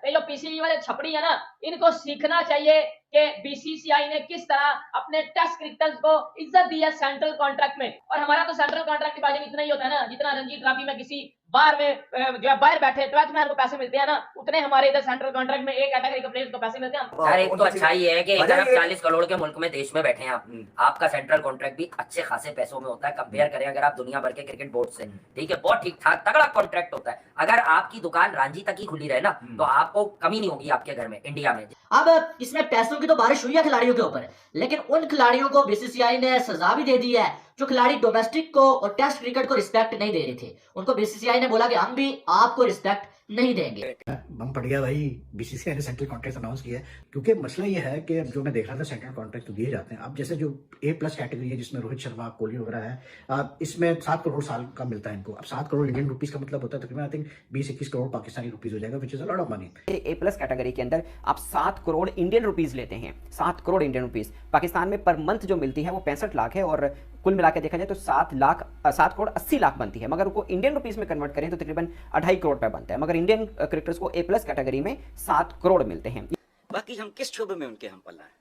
ये जो पीसीबी वाले छपड़ी है ना, इनको सीखना चाहिए कि बीसीसीआई ने किस तरह अपने टेस्ट क्रिकेटर्स को इज्जत दी है सेंट्रल कॉन्ट्रैक्ट में। और हमारा तो सेंट्रल कॉन्ट्रैक्ट की बाजी में इतना ही होता है ना, जितना रणजी ट्रॉफी में किसी बाहर में जो है बाहर बैठे 12th मैन को पैसे मिलते हैं ना, उतने हमारे इधर सेंट्रल कॉन्ट्रैक्ट में एक कैटेगरी के प्लेयर्स को पैसे मिलते हैं। यार एक तो अच्छा ये है कि अगर आप 40 करोड़ के मुल्क में देश में बैठे हैं आप, आपका सेंट्रल कॉन्ट्रैक्ट भी अच्छे खासे पैसों में होता है कंपेयर करें अगर आप दुनिया भर के क्रिकेट बोर्ड से। ठीक है, बहुत ठीक ठाक तगड़ा कॉन्ट्रैक्ट होता है। अगर आपकी दुकान रांची तक ही खुली रहे ना, तो आपको कमी नहीं होगी आपके घर में इंडिया में। अब इसमें पैसों की तो बारिश हुई है खिलाड़ियों के ऊपर, लेकिन उन खिलाड़ियों को बीसीसीआई ने सजा भी दे दी है जो खिलाड़ी डोमेस्टिक को और टेस्ट क्रिकेट को रिस्पेक्ट नहीं दे रहे थे। उनको बीसीसीआई ने बोला कि हम भी आपको रिस्पेक्ट नहीं देंगे। बम पड़ गया भाई, बीसीसीआई ने सेंट्रल कॉन्ट्रैक्ट अनाउंस किया है। क्योंकि मसला ये है कि जो मैं देख रहा था सेंट्रल कॉन्ट्रैक्ट तो दिए जाते हैं। अब जैसे जो A+ कैटेगरी है जिसमें रोहित शर्मा, कोहली वगैरह है, इसमें 7 करोड़ साल का मिलता है इनको। अब 7 करोड़ इंडियन रुपीस का मतलब होता है तकरीबन I think 20-21 crore Pakistani rupees हो जाएगा, which is a lot of money. A+ category के अंदर आप 7 करोड़ इंडियन रुपीस लेते हैं। 7 करोड़ इंडियन रुपीस पाकिस्तान में पर मंथ जो मिलती है वो 65 लाख है, और कुल मिला के देखा जाए तो 7 करोड़ 80 लाख बनती है। मगर उसको इंडियन रुपीस में कन्वर्ट करें तो तकरीबन 2.5 करोड़ रुपए बनता है। मगर इंडियन क्रिकेटर्स को A+ कैटेगरी में 7 करोड़ मिलते हैं। बाकी हम किस शोबे में उनके हम पल्ला है,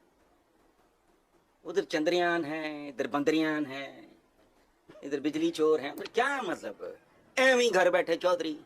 उधर चंद्रयान है, इधर बंदरियान है, इधर बिजली चोर है, उधर क्या मतलब एवं ही घर बैठे चौधरी।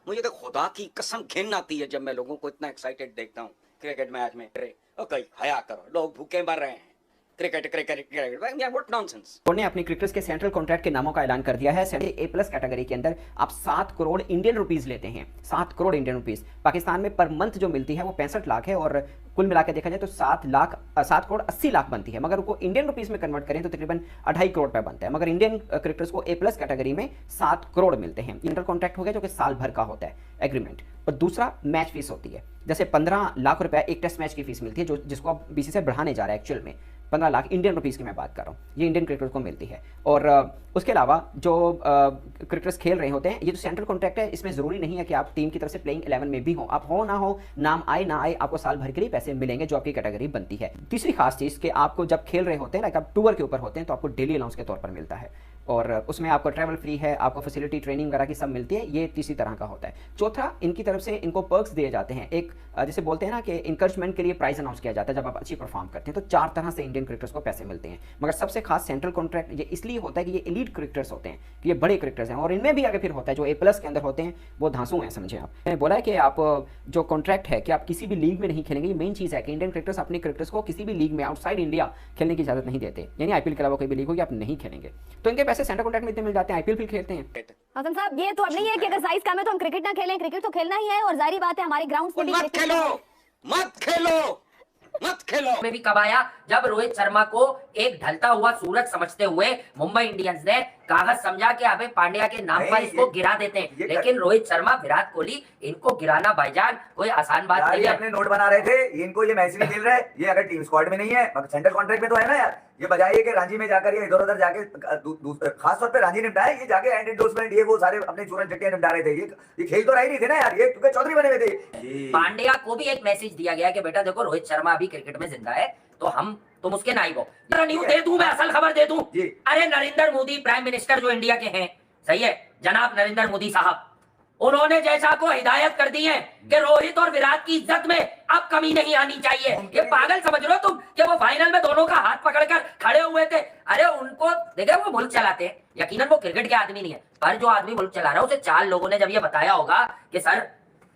मुझे तो खुदा की कसम घिन आती है जब मैं लोगों को इतना एक्साइटेड देखता हूँ क्रिकेट मैच में। कहीं हया करो, लोग भूखे मर रहे हैं। Cricket cricket cricket what nonsense. उन्होंने अपने क्रिकेटर्स के सेंट्रल कॉन्ट्रैक्ट के नामों का ऐलान कर दिया है। A+ कैटेगरी के अंदर आप 7 करोड़ इंडियन रुपीस लेते हैं। 7 करोड़ इंडियन रुपीस पाकिस्तान में पर मंथ जो मिलती है वो 65 लाख है, और कुल मिला के देखा जाए तो 7 करोड़ 80 लाख बनती है। मगर उसको इंडियन रुपीस में कन्वर्ट करें तो तकरीबन 2.5 करोड़ रुपए बनता है। मगर इंडियन क्रिकेटर्स को A+ कैटेगरी में 7 करोड़ मिलते हैं। इंटर कॉन्ट्रैक्ट हो गया जो कि साल भर का होता है एग्रीमेंट। और दूसरा मैच फीस होती है, जैसे 15 लाख रुपए एक टेस्ट मैच की फीस मिलती है, जिसको अब बीसीसीआई बढ़ाने जा रहा है। एक्चुअल में 15 लाख इंडियन रुपीस की मैं बात कर रहा हूँ, ये इंडियन क्रिकेटर्स को मिलती है। और उसके अलावा जो क्रिकेटर्स खेल रहे होते हैं, ये जो सेंट्रल कॉन्ट्रैक्ट है इसमें जरूरी नहीं है कि आप टीम की तरफ से प्लेइंग 11 में भी हो। आप हो ना हो, नाम आए ना आए, आपको साल भर के लिए पैसे मिलेंगे जो आपकी कैटेगरी बनती है। तीसरी खास चीज कि आपको जब खेल रहे होते हैं, लाइक आप टूर के ऊपर होते हैं, तो आपको डेली अलाउंस के तौर पर मिलता है, और उसमें आपको ट्रैवल फ्री है, आपको फैसिलिटी ट्रेनिंग वगैरह की सब मिलती है। ये तीसरी तरह का होता है। चौथा, इनकी तरफ से इनको पर्क्स दिए जाते हैं। एक जैसे बोलते हैं ना कि इंकरेजमेंट के लिए प्राइस अनाउंस किया जाता है जब आप अच्छी परफॉर्म करते हैं, तो 4 तरह से इंडियन क्रिकेटर्स को पैसे मिलते हैं। मगर सबसे खास सेंट्रल कॉन्ट्रैक्ट ये इसलिए होता है कि ये एलीट क्रिकेटर्स होते हैं, कि ये बड़े क्रिकेटर्स हैं, और इनमें भी आगे फिर होता है जो A+ के अंदर होते हैं वो धांसू हैं, समझे आप। मैंने बोला है कि आप जो कॉन्ट्रैक्ट है कि आप किसी भी लीग में नहीं खेलेंगे। ये मेन चीज़ है कि इंडियन क्रिकेटर्स अपने क्रिकेटर्स को किसी भी लीग में आउटसाइड इंडिया खेलने की इजाजत नहीं देते, यानी IPL के अलावा कोई भी लीग होगी आप नहीं खेलेंगे, तो इनके पैसे सेंट्रल कॉन्ट्रैक्ट में इतने मिल जाते हैं, IPL भी खेलते हैं। हसन साहब, ये तो अब नहीं है कि अगर साइज कम है तो हम क्रिकेट ना खेलें। क्रिकेट तो खेलना ही है, और जाहिर बात है हमारे ग्राउंड पे मत खेलो में भी कब आया जब रोहित शर्मा को एक ढलता हुआ सूरज समझते हुए मुंबई इंडियंस ने कागज समझा कि अबे पांड्या के नाम पर इसको गिरा देते हैं। लेकिन रोहित शर्मा, विराट कोहली, इनको गिराना भाईजान कोई आसान बात नहीं है। अपने नोट बना रहे थे, इनको ये मैच नहीं खेल रहे, ये अगर टीम स्क्वाड में नहीं है, सेंट्रल कॉन्ट्रैक्ट में तो है ना यार। ये बजाय कि रांची में जाकर ये इधर उधर जाके, खास तौर पे रांची निपटाए, ये जाके एंड एंडोर्समेंट ये वो सारे अपने चूरन चट्टियां निपटा रहे थे। ये खेल तो रहे नहीं थे ना यार, ये क्योंकि चौधरी बने हुए थे। पांड्या को भी एक मैसेज दिया गया कि बेटा देखो रोहित शर्मा अभी क्रिकेट में जिंदा है, तो तुम उसके नाइब हो। न्यूज़ दे दूं, मैं असल खबर दे दूं। अरे नरेंद्र मोदी प्राइम मिनिस्टर जो इंडिया के हैं, सही है, जनाब नरेंद्र मोदी साहब, उन्होंने जैसा को हिदायत कर दी है कि रोहित और विराट की इज्जत में अब कमी नहीं आनी चाहिए। ये पागल समझ लो तुम कि वो फाइनल में दोनों का हाथ पकड़कर खड़े हुए थे। अरे उनको देखे, वो मुल्क चलाते हैं, यकीनन वो क्रिकेट के आदमी नहीं है, पर जो आदमी मुल्क चला रहा है उसे 4 लोगों ने जब ये बताया होगा कि सर,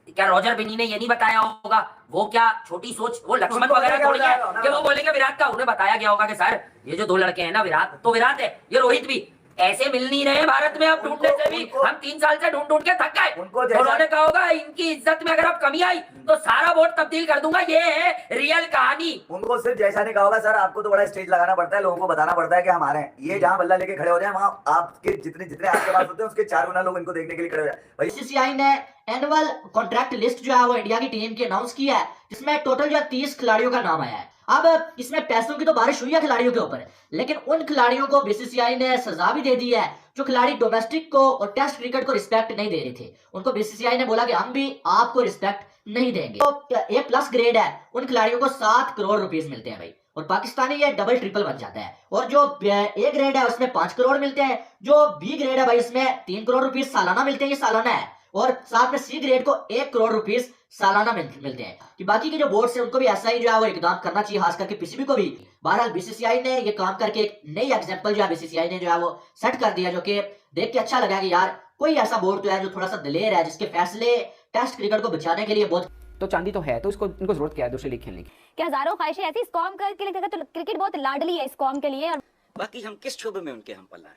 क्या रॉजर बिन्नी ने ये नहीं बताया होगा, वो क्या छोटी सोच, वो लक्ष्मण वगैरह थोड़ी है कि वो बोलेंगे विराट का, उन्हें बताया गया होगा कि सर ये जो 2 लड़के हैं ना, विराट तो विराट है, ये रोहित भी ऐसे मिल नहीं रहे भारत में। अब ढूंढने से भी हम 3 साल से ढूंढ के थक गए। उन्होंने कहा होगा इनकी इज्जत में अगर अब कमी आई तो सारा वोट तब्दील कर दूंगा। ये है रियल कहानी। उनको सिर्फ जैसा ने कहा होगा, सर आपको तो बड़ा स्टेज लगाना पड़ता है, लोगों को बताना पड़ता है कि हमारे हैं। ये जहां बल्ला लेके खड़े हो जाए, वहां आपके जितने आपके पास होते हैं उसके 4 गुना लोग इनको देखने के लिए खड़े हो जाए। बीसीसीआई ने एनुअल कॉन्ट्रैक्ट लिस्ट जो है वो इंडिया की टीम की अनाउंस किया है, जिसमें टोटल जो 30 खिलाड़ियों का नाम आया है। अब इसमें पैसों की तो बारिश हुई है खिलाड़ियों के ऊपर, लेकिन उन खिलाड़ियों को बीसीसीआई ने सजा भी दे दी है जो खिलाड़ी डोमेस्टिक को और टेस्ट क्रिकेट को रिस्पेक्ट नहीं दे रहे थे। उनको बीसीसीआई ने बोला कि हम भी आपको रिस्पेक्ट नहीं देंगे। तो A+ ग्रेड है, उन खिलाड़ियों को 7 करोड़ रुपीस मिलते हैं भाई, और पाकिस्तानी ये डबल ट्रिपल बन जाता है। और जो A ग्रेड है उसमें 5 करोड़ मिलते हैं, जो B ग्रेड है भाई इसमें 3 करोड़ रुपीस सालाना मिलते हैं, ये सालाना है। और साथ में C ग्रेड को 1 करोड़ रुपीस सालाना मिलते हैं कि बाकी के जो बोर्ड है उनको भी ऐसा ही जो है वो इकदाम करना चाहिए, खास करके पीसीबी को भी। बहरहाल बीसीसीआई ने ये काम करके एक नई एग्जांपल जो है बीसीसीआई ने जो है वो सेट कर दिया, जो कि देख के अच्छा लगा कि यार कोई ऐसा बोर्ड तो है जो थोड़ा सा दिलेर है, जिसके फैसले टेस्ट क्रिकेट को बचाने के लिए बहुत। तो चांदी तो है, तो इसको इनको जरूरत क्या है दूसरी लीग खेलने की? कि हजारों ख्वाहिशें ऐसी इस कौम के लिए, तो क्रिकेट बहुत लाडली है इस कौम के लिए। और बाकी हम किस शोबे में उनके हम पल्ला है?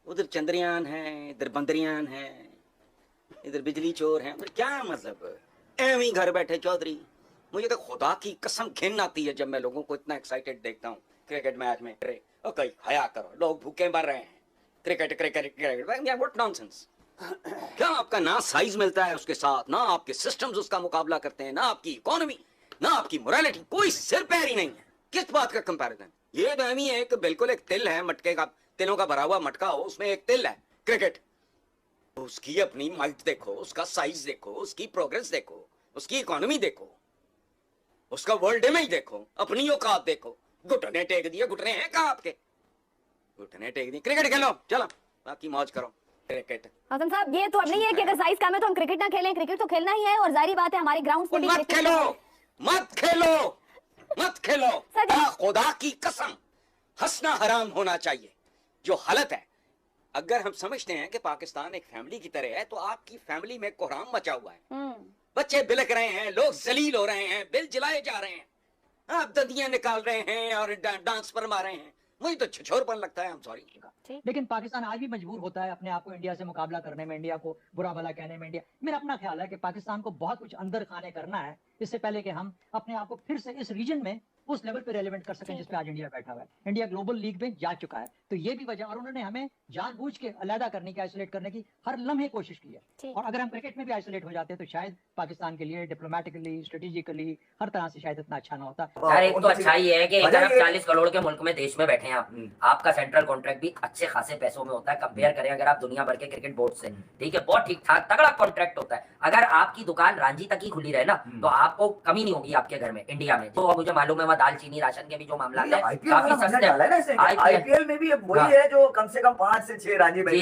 उधर चंद्रयान है, इधर बंदरियान है, इधर बिजली चोर है, उधर क्या मतलब एवं ही घर बैठे चौधरी। मुझे तो खुदा की कसम घिन आती है जब मैं लोगों को इतना एक्साइटेड देखता हूँ क्रिकेट मैच में। अरे कहीं हया करो, लोग भूखे मर रहे हैं। Cricket cricket cricket, what nonsense. क्या आपका ना साइज मिलता है उसके साथ, ना आपके सिस्टम्स उसका मुकाबला करते हैं, ना आपकी इकोनॉमी, ना आपकी मोरालिटी, कोई सिर पैर ही नहीं है। किस बात का कंपैरिजन? ये तो एमी है कि बिल्कुल एक तिल है, मटके का, तिलों का भरा हुआ मटका हो, उसमें एक तिल है। क्रिकेट, उसकी अपनी माइट देखो, उसका साइज देखो, उसकी प्रोग्रेस देखो, उसकी इकोनॉमी देखो, उसका वर्ल्ड इमेज देखो, अपनी औकात देखो। घुटने टेक दिए, घुटने हैं कहाँ आपके? घुटने टेक दिए। क्रिकेट खेलो, चलो बाकी मौज करो। क्रिकेट हसन साहब, ये तो अब नहीं है कि अगर साइज कम है तो हम क्रिकेट ना खेलें, क्रिकेट तो खेलना ही है। और जाहिर बात है हमारे ग्राउंड पे भी मत खेलो, मत खेलो, मत खेलो। सर, खुदा की कसम, हंसना हराम होना चाहिए, जो हालत है। अगर हम समझते हैं कि पाकिस्तान एक फैमिली की तरह है, तो आपकी फैमिली में कोहराम मचा हुआ है। बच्चे बिलक रहे हैं, लोग जलील हो रहे हैं, बिल जलाए जा रहे हैं, आप दंदियां निकाल रहे हैं और डांस पर मार रहे हैं। मुझे तो छिछोरपन लगता है। सॉरी। लेकिन पाकिस्तान आज भी मजबूर होता है अपने आप को इंडिया से मुकाबला करने में, इंडिया को बुरा भला कहने में। इंडिया, मेरा अपना ख्याल है कि पाकिस्तान को बहुत कुछ अंदर खाने करना है इससे पहले कि हम अपने आप को फिर से इस रीजन में उस लेवल पे रेलेवेंट कर सकें जिस पे आज इंडिया बैठा हुआ है। इंडिया ग्लोबल लीग में जा चुका है, तो ये भी वजह, और उन्होंने हमें जानबूझ के अलहदा करने की, आइसोलेट करने की हर लम्हे कोशिश की है। और अगर हम क्रिकेट में भी आइसोलेट हो जाते तो शायद पाकिस्तान के लिए डिप्लोमेटिकली, स्ट्रेटेजिकली, हर तरह से शायद इतना अच्छा ना होता। यार एक तो अच्छा ही है कि अगर आप 40 करोड़ के मुल्क में, देश में बैठे हैं आप, आपका सेंट्रल कॉन्ट्रैक्ट भी अच्छे खासे पैसों में होता है। कंपेयर करें अगर आप दुनिया भर के क्रिकेट बोर्ड से, ठीक है, बहुत ठीक ठाक तगड़ा कॉन्ट्रैक्ट होता है। अगर आपकी दुकान रांची तक ही खुली रहे ना, तो आपको कमी नहीं होगी आपके घर में, इंडिया में। तो मुझे मालूम है, दालचीनी राशन के भी जो मामला है काफी सस्ते हैं। आईपीएल में भी वही है जो कम से कम 5 से 6 रांची में।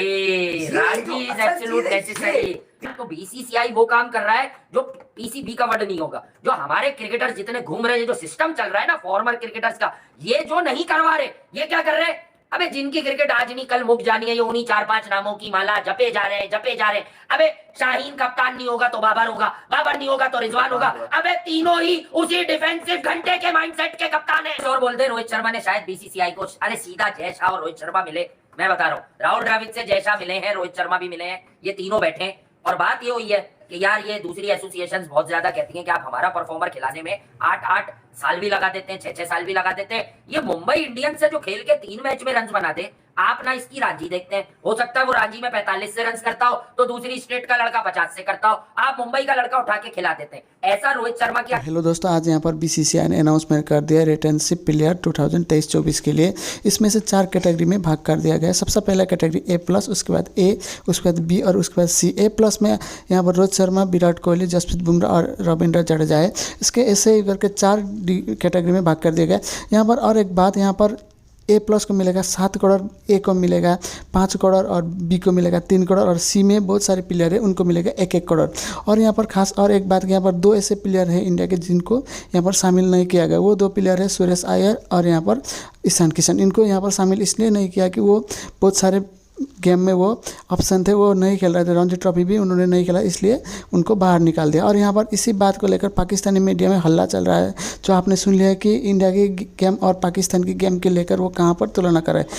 Ranchi is absolute necessary. तो बीसीसीआई वो काम कर रहा है जो पीसीबी का वर्ड नहीं होगा। जो हमारे क्रिकेटर्स जितने घूम रहे हैं, जो सिस्टम चल रहा है ना फॉर्मर क्रिकेटर्स का, ये जो नहीं करवा रहे, ये क्या कर रहे हैं? अबे जिनकी क्रिकेट आज नहीं कल मुक जानी है, ये उन्हीं 4-5 नामों की माला जपे जा रहे हैं, जपे जा रहे हैं। अबे शाहीन कप्तान नहीं होगा तो बाबर होगा, बाबर नहीं होगा तो रिजवान होगा। अबे तीनों ही उसी डिफेंसिव घंटे के माइंडसेट के कप्तान हैं। और बोलते हैं रोहित शर्मा ने शायद बीसीसीआई को, अरे सीधा जय शाह और रोहित शर्मा मिले। मैं बता रहा हूँ, राहुल द्रविड़ से जय शाह मिले हैं, रोहित शर्मा भी मिले हैं, ये तीनों बैठे हैं। और बात ये हुई है कि यार ये दूसरी एसोसिएशंस बहुत ज्यादा कहती हैं कि आप हमारा परफॉर्मर खिलाने में 8-8 साल भी लगा देते हैं, 6-6 साल भी लगा देते हैं। ये मुंबई इंडियंस से जो खेल के 3 मैच में रन बनाते, आप ना इसकी रांची देखते हैं। हो सकता है वो रांची में 45 से रन करता हो तो दूसरी स्टेट का लड़का 50 से करता हो, आप मुंबई का लड़का उठा के खिला देते हैं। ऐसा रोहित शर्मा की। हेलो दोस्तों, आज यहाँ पर बीसीसीआई ने अनाउंसमेंट कर दिया रिटेंशिप प्लेयर 2023-24 के लिए। इसमें से 4 कैटेगरी में भाग कर दिया गया। सबसे पहला कैटेगरी A+, उसके बाद A, उसके बाद B और उसके बाद C। A+ में यहाँ पर रोहित शर्मा, विराट कोहली, जसप्रीत बुमराह और रविंद्र जडेजा है। इसके ऐसे ही करके 4 कैटेगरी में भाग कर दिया गया। यहाँ पर और एक बात, यहाँ पर A+ को मिलेगा 7 करोड़, A को मिलेगा 5 करोड़ और B को मिलेगा 3 करोड़ और C में बहुत सारे प्लेयर है उनको मिलेगा 1-1 करोड़। और यहाँ पर खास और एक बात, यहाँ पर 2 ऐसे प्लेयर हैं इंडिया के जिनको यहाँ पर शामिल नहीं किया गया। वो 2 प्लेयर है सुरेश अय्यर और यहाँ पर ईशान किशन। इनको यहाँ पर शामिल इसलिए नहीं किया कि वो बहुत सारे गेम में वो ऑप्शन थे, वो नहीं खेल रहे थे। रणजी ट्रॉफी भी उन्होंने नहीं खेला, इसलिए उनको बाहर निकाल दिया। और यहाँ पर इसी बात को लेकर पाकिस्तानी मीडिया में हल्ला चल रहा है, जो आपने सुन लिया कि इंडिया की गेम और पाकिस्तान की गेम के लेकर वो कहाँ पर तुलना कर रहे हैं।